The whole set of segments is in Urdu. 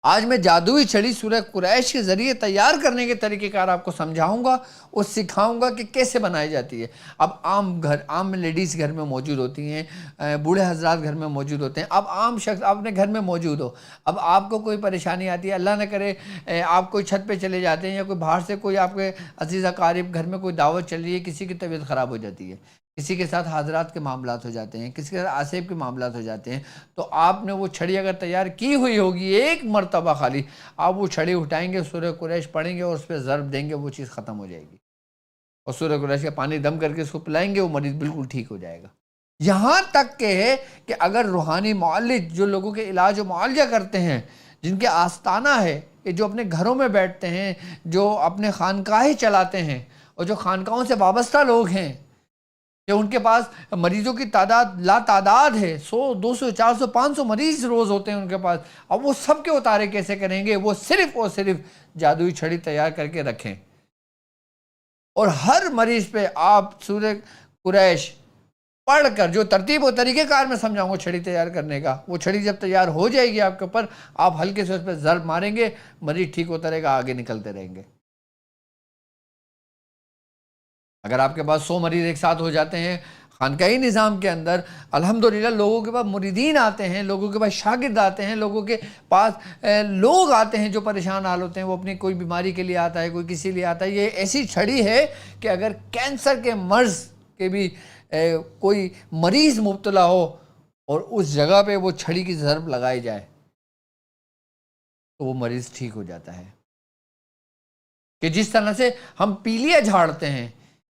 آج میں جادوئی چھڑی سورہ قریش کے ذریعے تیار کرنے کے طریقہ کار آپ کو سمجھاؤں گا اور سکھاؤں گا کہ کیسے بنائی جاتی ہے۔ اب عام لیڈیز گھر میں موجود ہوتی ہیں، بوڑھے حضرات گھر میں موجود ہوتے ہیں، اب عام شخص اپنے گھر میں موجود ہو، اب آپ کو کوئی پریشانی آتی ہے، اللہ نہ کرے آپ کوئی چھت پہ چلے جاتے ہیں یا کوئی باہر سے کوئی آپ کے عزیز اقارب گھر میں کوئی دعوت چل رہی ہے، کسی کی طبیعت خراب ہو جاتی ہے، کسی کے ساتھ حاضرات کے معاملات ہو جاتے ہیں، کسی کے ساتھ آسیب کے معاملات ہو جاتے ہیں، تو آپ نے وہ چھڑی اگر تیار کی ہوئی ہوگی ایک مرتبہ خالی، آپ وہ چھڑی اٹھائیں گے، سورہ قریش پڑھیں گے اور اس پہ ضرب دیں گے، وہ چیز ختم ہو جائے گی، اور سورہ قریش کا پانی دم کر کے اس کو پلائیں گے، وہ مریض بالکل ٹھیک ہو جائے گا۔ یہاں تک کہ اگر روحانی معالج جو لوگوں کے علاج و معالجہ کرتے ہیں، جن کے آستانہ ہے، کہ جو اپنے گھروں میں بیٹھتے ہیں، جو اپنے خانقاہیں چلاتے ہیں، اور جو خانقاہوں سے وابستہ لوگ ہیں، کہ ان کے پاس مریضوں کی تعداد لا تعداد ہے، 100 200 400 500 مریض روز ہوتے ہیں ان کے پاس، اب وہ سب کے اتارے کیسے کریں گے؟ وہ صرف اور صرف جادوئی چھڑی تیار کر کے رکھیں، اور ہر مریض پہ آپ سورہ قریش پڑھ کر، جو ترتیب و طریقہ کار میں سمجھاؤں گا چھڑی تیار کرنے کا، وہ چھڑی جب تیار ہو جائے گی آپ کے اوپر، آپ ہلکے سے اس پہ ضرب ماریں گے، مریض ٹھیک ہوتا رہے گا، آگے نکلتے رہیں گے۔ اگر آپ کے پاس 100 مریض ایک ساتھ ہو جاتے ہیں خانقاہی نظام کے اندر، الحمدللہ لوگوں کے پاس مریدین آتے ہیں، لوگوں کے پاس شاگرد آتے ہیں، لوگوں کے پاس لوگ آتے ہیں جو پریشان حال ہوتے ہیں، وہ اپنی کوئی بیماری کے لیے آتا ہے، کوئی کسی لیے آتا ہے۔ یہ ایسی چھڑی ہے کہ اگر کینسر کے مرض کے بھی کوئی مریض مبتلا ہو اور اس جگہ پہ وہ چھڑی کی ضرب لگائی جائے تو وہ مریض ٹھیک ہو جاتا ہے۔ کہ جس طرح سے ہم پیلیاں جھاڑتے ہیں،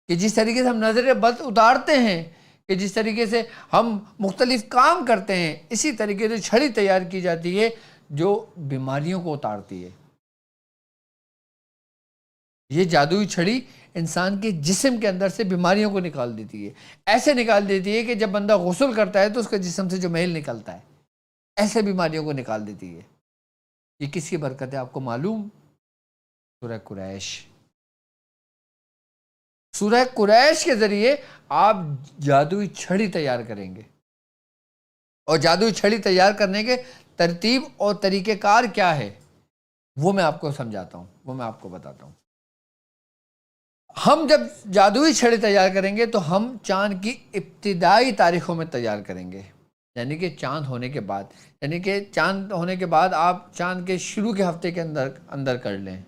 کہ جس طریقے سے ہم نظر بد اتارتے ہیں، کہ جس طریقے سے ہم مختلف کام کرتے ہیں، اسی طریقے سے چھڑی تیار کی جاتی ہے جو بیماریوں کو اتارتی ہے۔ یہ جادوئی چھڑی انسان کے جسم کے اندر سے بیماریوں کو نکال دیتی ہے، ایسے نکال دیتی ہے کہ جب بندہ غسل کرتا ہے تو اس کے جسم سے جو میل نکلتا ہے، ایسے بیماریوں کو نکال دیتی ہے۔ یہ کس کی برکت ہے آپ کو معلوم؟ سورہ قریش۔ سورہ قریش کے ذریعے آپ جادوئی چھڑی تیار کریں گے، اور جادوئی چھڑی تیار کرنے کے ترتیب اور طریقہ کار کیا ہے وہ میں آپ کو سمجھاتا ہوں، وہ میں آپ کو بتاتا ہوں۔ ہم جب جادوئی چھڑی تیار کریں گے تو ہم چاند کی ابتدائی تاریخوں میں تیار کریں گے، یعنی کہ چاند ہونے کے بعد، یعنی کہ چاند ہونے کے بعد آپ چاند کے شروع کے ہفتے کے اندر کر لیں۔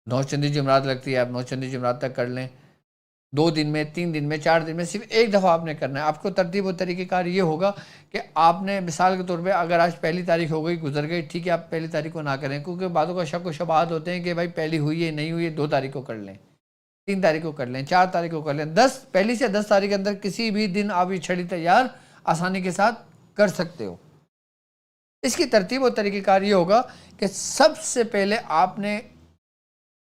نوچندی جمعرات لگتی ہے، آپ نوچندی جمعرات تک کر لیں، 2 دن میں، 3 دن میں، 4 دن میں، صرف ایک دفعہ آپ نے کرنا ہے۔ آپ کو ترتیب و طریقہ کار یہ ہوگا کہ آپ نے مثال کے طور پہ اگر آج پہلی تاریخ ہو گئی، گزر گئی، ٹھیک ہے، آپ پہلی تاریخ کو نہ کریں، کیونکہ بعضوں کا شک و شبہات ہوتے ہیں کہ بھائی پہلی ہوئی ہے نہیں ہوئی ہے، 2 تاریخ کو کر لیں، 3 تاریخ کو کر لیں، 4 تاریخ کو کر لیں، پہلی سے 10 تاریخ کے اندر کسی بھی دن آپ یہ چھڑی تیار آسانی کے ساتھ کر سکتے ہو۔ اس کی ترتیب و طریقہ کار یہ ہوگا کہ سب سے پہلے آپ نے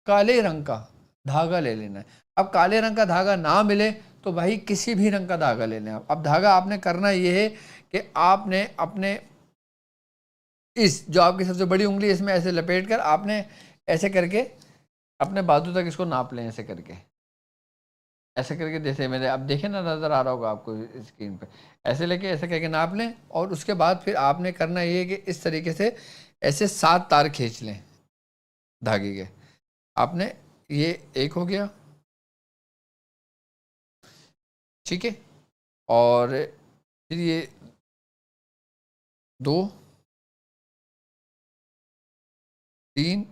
کالے رنگ کا دھاگا لے لینا ہے۔ اب کالے رنگ کا دھاگا نہ ملے تو بھائی کسی بھی رنگ کا دھاگا لے لیں۔ اب دھاگا آپ نے کرنا یہ ہے کہ آپ نے اپنے اس جو آپ کی سب سے بڑی انگلی اس میں ایسے لپیٹ کر آپ نے ایسے کر کے اپنے بازو تک اس کو ناپ لیں، ایسے کر کے، ایسے کر کے، جیسے میرے اب دیکھیں نا، نظر آ رہا ہوگا آپ کو اسکرین پہ، ایسے لے کے ایسے کر کے ناپ لیں، اور اس کے بعد پھر آپ نے کرنا یہ ہے کہ اس طریقے سے ایسے 7 تار کھینچ لیں دھاگے کے۔ آپ نے یہ ایک ہو گیا، ٹھیک ہے، اور پھر یہ 2 3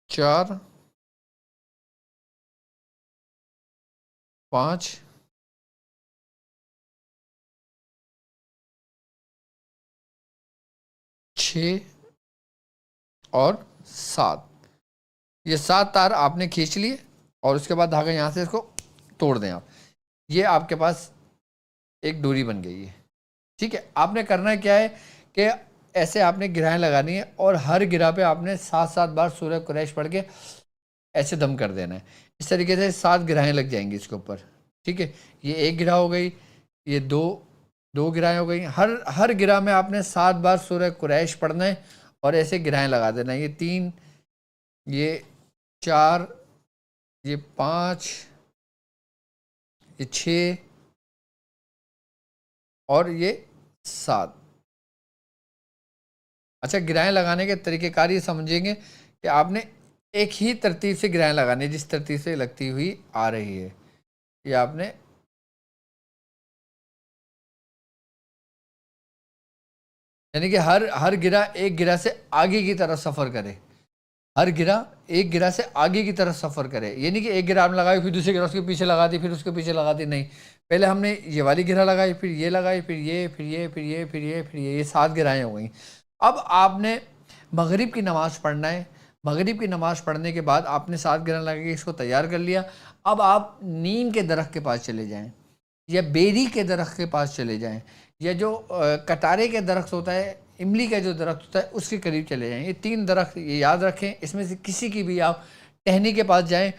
4 5 6 اور 7، یہ 7 تار آپ نے کھینچ لیے، اور اس کے بعد دھاگا یہاں سے اس کو توڑ دیں آپ، یہ آپ کے پاس ایک ڈوری بن گئی ہے، ٹھیک ہے۔ آپ نے کرنا کیا ہے کہ ایسے آپ نے گرہیں لگانی ہے، اور ہر گرہ پہ آپ نے 7 بار سورہ قریش پڑھ کے ایسے دم کر دینا ہے۔ اس طریقے سے 7 گرہیں لگ جائیں گی اس کے اوپر، ٹھیک ہے۔ یہ ایک گرہ ہو گئی، یہ دو گرہیں ہو گئی، ہر گرہ میں آپ نے 7 بار سورہ قریش پڑھنا ہے اور ایسے گرہیں لگا دینا ہے۔ یہ 3، یہ 4، یہ 5، یہ 6 اور یہ 7، اچھا گرہیں لگانے کے طریقہ کار یہ سمجھیں گے کہ آپ نے ایک ہی ترتیب سے گرہیں لگانی ہے، جس ترتیب سے لگتی ہوئی آ رہی ہے یہ آپ نے یعنی کہ ہر گرہ ایک گرہ سے آگے کی طرف سفر کرے، ہر گرہ ایک گرہ سے آگے کی طرف سفر کرے، یہ نہیں کہ ایک گرہ آپ نے لگائی پھر دوسری گرہ اس کے پیچھے لگا دی پھر اس کے پیچھے لگا دی، نہیں، پہلے ہم نے یہ والی گرہ لگائی پھر یہ لگائی پھر یہ پھر یہ پھر یہ پھر یہ پھر یہ 7 گرہیں ہو گئیں۔ اب آپ نے مغرب کی نماز پڑھنا ہے، مغرب کی نماز پڑھنے کے بعد آپ نے 7 گرہیں لگا کے اس کو تیار کر لیا۔ اب آپ نیم کے درخت کے پاس چلے جائیں یا بیری کے درخت کے پاس چلے جائیں یا جو کٹارے کے درخت ہوتا ہے، املی کا جو درخت ہوتا ہے اس کے قریب چلے جائیں۔ یہ 3 درخت یہ یاد رکھیں، اس میں سے کسی کی بھی آپ ٹہنی کے پاس جائیں،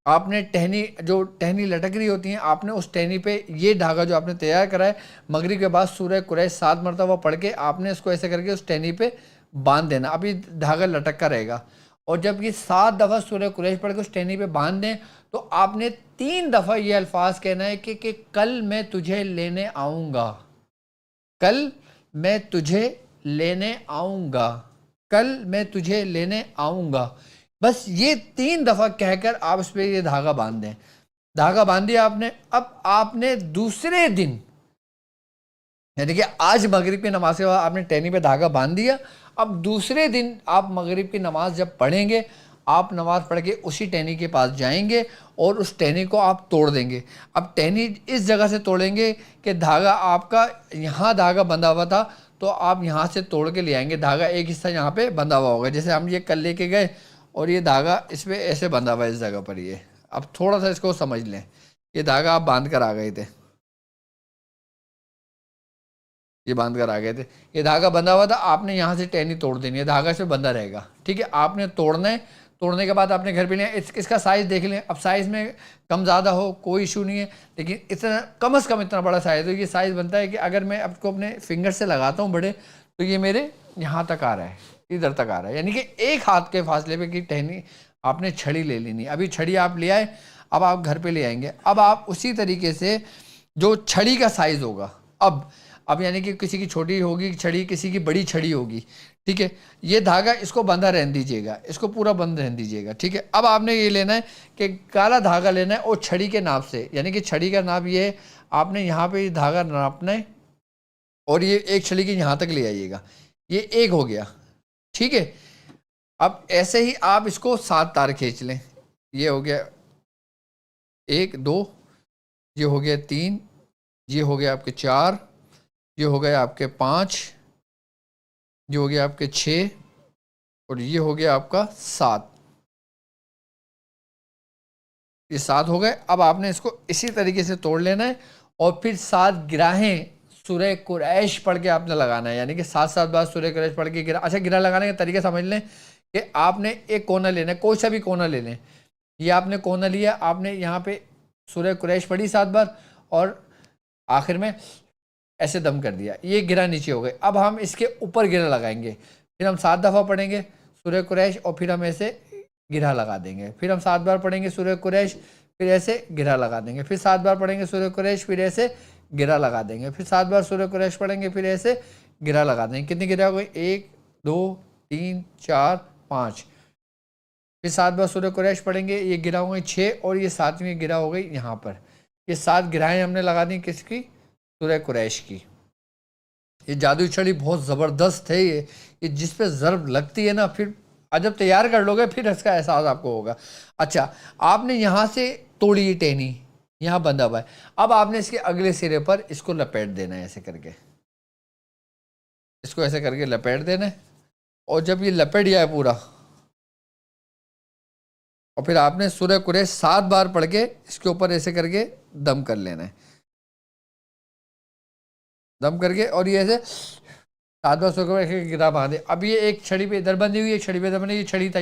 آپ نے ٹہنی لٹک رہی ہوتی ہیں، آپ نے اس ٹہنی پہ یہ دھاگا جو آپ نے تیار کرا ہے مغرب کے بعد سورہ قریش 7 مرتبہ پڑھ کے آپ نے اس کو ایسے کر کے اس ٹہنی پہ باندھ دینا۔ اب یہ دھاگا لٹک کر رہے گا اور جب یہ 7 دفعہ سورہ قریش پڑھ کے اس ٹہنی پہ باندھ دیں تو آپ نے 3 دفعہ یہ الفاظ کہنا ہے کہ کل میں تجھے لینے آؤں گا، کل میں تجھے لینے آؤں گا، کل میں تجھے لینے آؤں گا۔ بس یہ 3 دفعہ کہہ کر آپ اس پہ یہ دھاگا باندھ دیں۔ دھاگا باندھ دیا آپ نے، اب آپ نے دوسرے دن یعنی کہ آج مغرب کی نماز کے بعد آپ نے ٹہنی پہ دھاگا باندھ دیا، اب دوسرے دن آپ مغرب کی نماز جب پڑھیں گے آپ نماز پڑھ کے اسی ٹہنی کے پاس جائیں گے اور اس ٹہنی کو آپ توڑ دیں گے۔ اب ٹہنی اس جگہ سے توڑیں گے کہ دھاگا آپ کا یہاں دھاگا بندھا ہوا تھا تو آپ یہاں سے توڑ کے لے آئیں گے، دھاگا ایک حصہ یہاں پہ بندھا ہوا ہوگا، جیسے ہم یہ کل لے کے گئے اور یہ دھاگا اس پہ ایسے بندھا ہوا ہے اس جگہ پر۔ یہ اب تھوڑا سا اس کو سمجھ لیں، یہ دھاگا آپ باندھ کر آ گئے تھے، یہ باندھ کر آ گئے تھے، یہ دھاگا بندھا ہوا تھا، آپ نے یہاں سے ٹہنی توڑ دینی ہے، دھاگا اس پہ بندھا رہے گا، ٹھیک ہے۔ آپ نے توڑنا ہے، توڑنے کے بعد آپ نے گھر پہ لیا، اس کا سائز دیکھ لیں، اب سائز میں کم زیادہ ہو کوئی ایشو نہیں ہے، لیکن اتنا کم از کم اتنا بڑا سائز ہو، یہ سائز بنتا ہے کہ اگر میں اب کو اپنے فنگر سے لگاتا ہوں بڑے تو یہ میرے یہاں تک آ رہا ہے، ادھر تک آ رہا ہے، یعنی کہ ایک ہاتھ کے فاصلے پہ کی ٹہنی آپ نے چھڑی لے لینی۔ ابھی چھڑی آپ لے آئے، اب آپ گھر پہ لے آئیں گے، اب آپ اسی طریقے سے جو چھڑی کا سائز ہوگا اب یعنی کہ کسی کی چھوٹی ہوگی چھڑی، کسی کی بڑی چھڑی ہوگی، ٹھیک ہے، یہ دھاگا اس کو بندھا رہنے دیجیے گا، اس کو پورا بند رہنے دیجیے گا، ٹھیک ہے۔ اب آپ نے یہ لینا ہے کہ کالا دھاگا لینا ہے اور چھڑی کے ناپ سے، یعنی کہ چھڑی کا ناپ یہ ہے، آپ نے یہاں پہ یہ دھاگا ناپنا ہے اور یہ ایک چھڑی کے یہاں تک لے آئیے گا، یہ ایک ہو گیا، ٹھیک ہے۔ اب ایسے ہی آپ اس کو 7 تار کھینچ لیں، یہ ہو گیا 1 2، یہ ہو گیا 3، یہ ہو گیا آپ کے 4، یہ ہو گیا آپ کے 5، یہ ہو گیا آپ کے 6 اور یہ ہو گیا آپ کا 7، یہ 7 ہو گئے۔ اب آپ نے اس کو اسی طریقے سے توڑ لینا ہے اور پھر 7 گراہیں سورہ قریش پڑھ کے آپ نے لگانا ہے، یعنی کہ 7 بار سورہ قریش پڑھ کے اچھا گرہ لگانے کا طریقہ سمجھ لیں کہ آپ نے ایک کونا لینا ہے، کوئی سا بھی کونا لے لیں، یہ آپ نے کونا لیا، آپ نے یہاں پہ سورہ قریش پڑھی 7 بار اور آخر میں ایسے دم کر دیا، یہ گرہ نیچے ہو گئے۔ اب ہم اس کے اوپر گرہ لگائیں گے، پھر ہم 7 دفعہ پڑھیں گے سورہ قریش اور پھر ہم ایسے گرہ لگا دیں گے، پھر ہم 7 بار پڑھیں گے سورہ قریش، پھر ایسے گرہ لگا دیں گے، پھر 7 بار پڑھیں گے سورہ قریش، پھر ایسے گرہ لگا دیں گے، پھر 7 بار سورہ قریش پڑھیں گے، پھر ایسے گرہ لگا دیں گے۔ کتنی گرہ ہو گئی؟ 1 2 3 4 5، پھر 7 بار سورہ قریش پڑھیں گے، یہ گرہ ہو گئی 6 اور یہ 7ویں گرہ ہو گئی یہاں پر، یہ 7 گرہیں ہم نے لگا دی کس کی؟ سورہ قریش کی۔ یہ جادوئی چھڑی بہت زبردست ہے، یہ جس پہ ضرب لگتی ہے نا پھر جب تیار کر لو گے پھر اس کا احساس آپ کو ہوگا۔ اچھا آپ نے یہاں سے توڑی یہ ٹہنی، یہاں بندھا ہوا ہے، اب آپ نے اس کے اگلے سرے پر اس کو لپیٹ دینا ہے، ایسے کر کے اس کو ایسے کر کے لپیٹ دینا ہے، اور جب یہ لپٹ جائے پورا اور پھر آپ نے سورہ قریش 7 بار پڑھ کے اس کے اوپر ایسے کر کے دم کر لینا ہے، دم کر کے، اور یہ ایسے 7 بار سورہ قریش کی گرہ باندھے۔ اب یہ ایک چھڑی پہ ادھر بندھی ہوئی ہے، ایک چھڑی پہ ادھر بندھی، یہ چھڑی تھا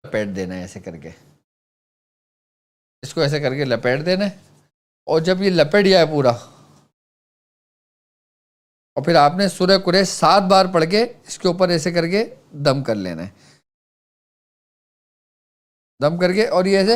لپیٹ دینا ہے ایسے کر کے، اس کو ایسے کر کے لپیٹ دینا ہے، اور جب یہ لپٹ جائے پورا اور پھر آپ نے سورہ قریش 7 بار پڑھ کے اس کے اوپر ایسے کر کے دم کر لینا ہے، دم کر کے، اور یہ ایسے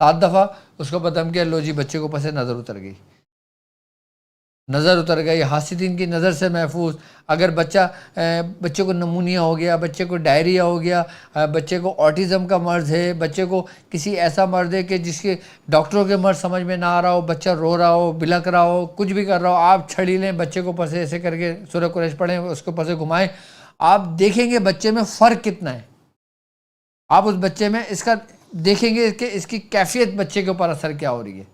7 دفعہ اس کو بدم کیا، لو جی بچے کو پسے نظر اتر گئی، نظر اتر گئی، حاسدین کی نظر سے محفوظ۔ اگر بچے کو نمونیا ہو گیا، بچے کو ڈائریا ہو گیا، بچے کو آٹزم کا مرض ہے، بچے کو کسی ایسا مرض ہے کہ جس کے ڈاکٹروں کے مرض سمجھ میں نہ آ رہا ہو، بچہ رو رہا ہو، بلک رہا ہو، کچھ بھی کر رہا ہو، آپ چھڑی لیں، بچے کو پسے ایسے کر کے سورہ قریش پڑھیں، اس کو پسے گھمائیں، آپ دیکھیں گے بچے میں فرق کتنا ہے۔ آپ اس بچے میں اس کا دیکھیں گے کہ اس کی کیفیت بچے کے اوپر اثر کیا ہو رہی ہے۔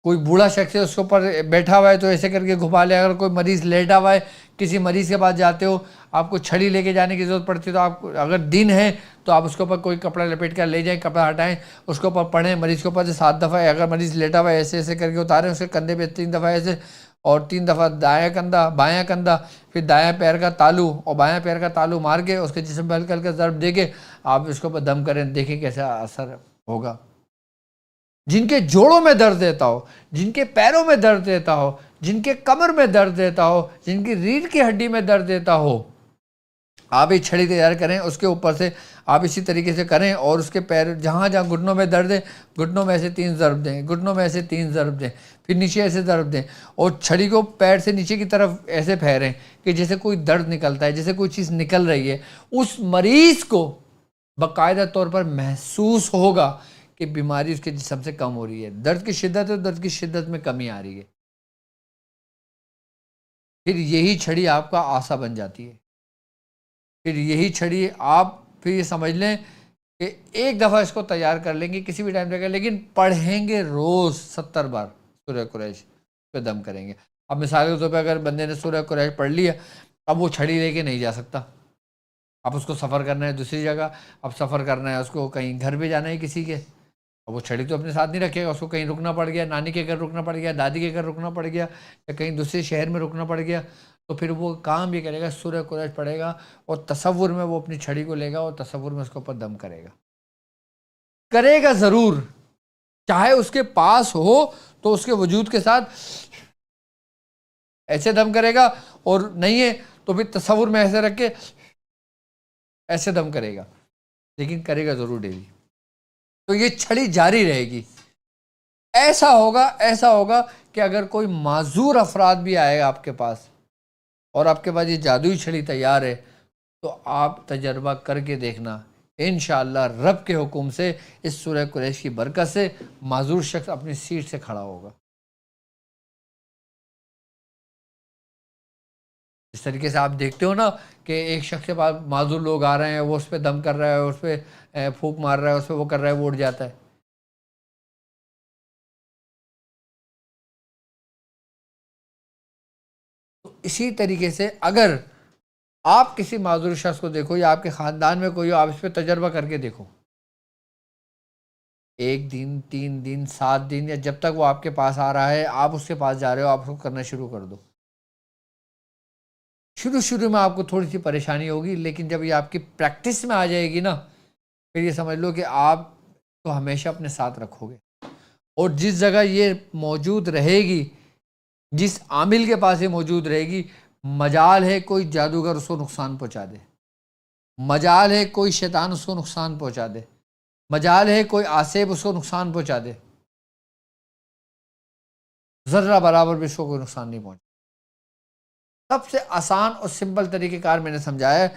کوئی بوڑھا شخص ہے اس کے اوپر بیٹھا ہوا ہے تو ایسے کر کے گھما لے، اگر کوئی مریض لیٹا ہوا ہے، کسی مریض کے پاس جاتے ہو، آپ کو چھڑی لے کے جانے کی ضرورت پڑتی ہے تو آپ اگر دن ہے تو آپ اس کے اوپر کوئی کپڑا لپیٹ کر لے جائیں، کپڑا ہٹائیں، اس کے اوپر پڑھیں، مریض کے اوپر سے 7 دفعہ، اگر مریض لیٹا ہوا ہے ایسے ایسے کر کے اتاریں اس کے کندھے پہ 3 دفعہ ایسے، اور 3 دفعہ دایاں کندھا بایاں کندھا، پھر دایاں پیر کا تالو اور بایاں پیر کا تالو مار کے اس کے جسم پہ ہلکا ہلکا ضرب دے کے آپ اس کے اوپر دم کریں، دیکھیں کیسا اثر ہوگا۔ جن کے جوڑوں میں درد دیتا ہو، جن کے پیروں میں درد دیتا ہو، جن کے کمر میں درد دیتا ہو، جن کی ریڑھ کی ہڈی میں درد دیتا ہو، آپ ایک چھڑی تیار کریں، اس کے اوپر سے آپ اسی طریقے سے کریں، اور اس کے پیر جہاں جہاں گھٹنوں میں درد ہے، گھٹنوں میں ایسے 3 ضرب دیں، گھٹنوں میں ایسے 3 ضرب دیں، پھر نیچے ایسے ضرب دیں، اور چھڑی کو پیر سے نیچے کی طرف ایسے پھیریں کہ جیسے کوئی درد نکلتا ہے، جیسے کوئی چیز نکل رہی ہے، اس مریض کو باقاعدہ طور پر محسوس ہوگا کہ بیماری اس کے جسم سے کم ہو رہی ہے، درد کی شدت ہے، درد کی شدت میں کمی آ رہی ہے۔ پھر یہی چھڑی آپ کا آسا بن جاتی ہے، پھر یہی چھڑی آپ پھر یہ سمجھ لیں کہ ایک دفعہ اس کو تیار کر لیں گے کسی بھی ٹائم پہ، لیکن پڑھیں گے روز 70 بار سورہ قریش پہ دم کریں گے۔ اب مثال کے طور پہ اگر بندے نے سورہ قریش پڑھ لیا، اب وہ چھڑی لے کے نہیں جا سکتا، اب اس کو سفر کرنا ہے دوسری جگہ، اب سفر کرنا ہے اس کو کہیں گھر پہ جانا ہے کسی کے، اب وہ چھڑی تو اپنے ساتھ نہیں رکھے گا، اس کو کہیں رکنا پڑ گیا، نانی کے گھر رکنا پڑ گیا، دادی کے گھر رکنا پڑ گیا، یا کہیں دوسرے شہر میں رکنا پڑ گیا، تو پھر وہ کام بھی کرے گا، سورہ قریش پڑھے گا، اور تصور میں وہ اپنی چھڑی کو لے گا اور تصور میں اس کے اوپر دم کرے گا، کرے گا ضرور، چاہے اس کے پاس ہو تو اس کے وجود کے ساتھ ایسے دم کرے گا، اور نہیں ہے تو پھر تصور میں ایسے رکھ کے ایسے دم کرے گا، لیکن کرے گا ضرور ڈیلی۔ تو یہ چھڑی جاری رہے گی۔ ایسا ہوگا کہ اگر کوئی معذور افراد بھی آئے گا آپ کے پاس اور آپ کے پاس یہ جادوئی چھڑی تیار ہے، تو آپ تجربہ کر کے دیکھنا، انشاءاللہ رب کے حکم سے اس سورہ قریش کی برکت سے معذور شخص اپنی سیٹ سے کھڑا ہوگا۔ اس طریقے سے آپ دیکھتے ہو نا کہ ایک شخص کے پاس معذور لوگ آ رہے ہیں، وہ اس پہ دم کر رہا ہے، اس پہ پھونک مار رہا ہے، اس پہ وہ کر رہا ہے، وہ اٹھ جاتا ہے۔ تو اسی طریقے سے اگر آپ کسی معذور شخص کو دیکھو یا آپ کے خاندان میں کوئی ہو، آپ اس پہ تجربہ کر کے دیکھو، 1 دن 3 دن 7 دن، یا جب تک وہ آپ کے پاس آ رہا ہے، آپ اس کے پاس جا رہے ہو، آپ اس کو کرنا شروع کر دو۔ شروع میں آپ کو تھوڑی سی پریشانی ہوگی، لیکن جب یہ آپ کی پریکٹس میں آ جائے گی نا، پھر یہ سمجھ لو کہ آپ تو ہمیشہ اپنے ساتھ رکھو گے، اور جس جگہ یہ موجود رہے گی، جس عامل کے پاس یہ موجود رہے گی، مجال ہے کوئی جادوگر اس کو نقصان پہنچا دے، مجال ہے کوئی شیطان اس کو نقصان پہنچا دے، مجال ہے کوئی آسیب اس کو نقصان پہنچا دے، ذرہ برابر بھی اس کو کوئی نقصان نہیں پہنچا۔ سب سے آسان اور سمپل طریقہ کار میں نے سمجھایا ہے،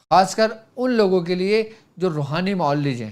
خاص کر ان لوگوں کے لیے جو روحانی معالج ہیں،